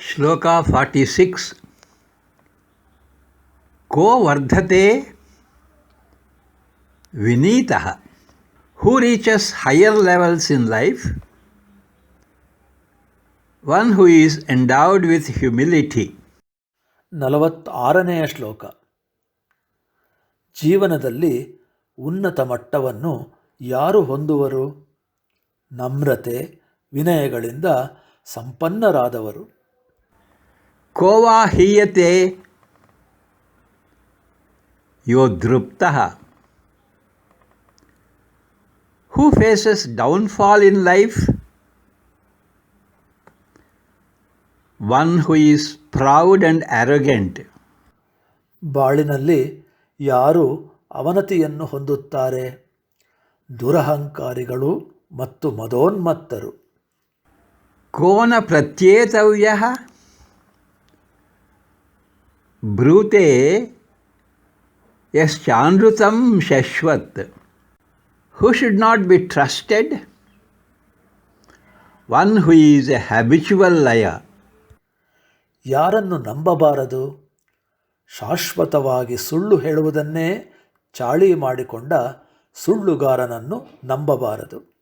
ಶ್ಲೋಕ 46. ಕೋ ವರ್ಧತೆ ವಿನೀತಃ. Who reaches higher levels in life? One who is endowed with humility. 46ನೆಯ ಶ್ಲೋಕ. ಜೀವನದಲ್ಲಿ ಉನ್ನತ ಮಟ್ಟವನ್ನು ಯಾರು ಹೊಂದುವರು? ನಮ್ರತೆ, ವಿನಯಗಳಿಂದ ಸಂಪನ್ನರಾದವರು. ಕೋ ವಾ ಹೀಯತೆ ಯೋ ದೃಪ್ತಃ. Who faces downfall in life? One who is proud and arrogant. ಬಾಳಿನಲ್ಲಿ ಯಾರು ಅವನತಿಯನ್ನು ಹೊಂದುತ್ತಾರೆ? ದುರಹಂಕಾರಿಗಳು ಮತ್ತು ಮದೋನ್ಮತ್ತರು. ಕೋ ನ ಪ್ರತ್ಯೇತವ್ಯಃ ಬ್ರೂತೆ ಯಶ್ಚಾನೃತಂ ಶಶ್ವತ್. Who should not be trusted? One who is a habitual liar. ಯಾರನ್ನು ನಂಬಬಾರದು? ಶಾಶ್ವತವಾಗಿ ಸುಳ್ಳು ಹೇಳುವುದನ್ನೇ ಚಾಳಿ ಮಾಡಿಕೊಂಡ ಸುಳ್ಳುಗಾರನನ್ನು ನಂಬಬಾರದು.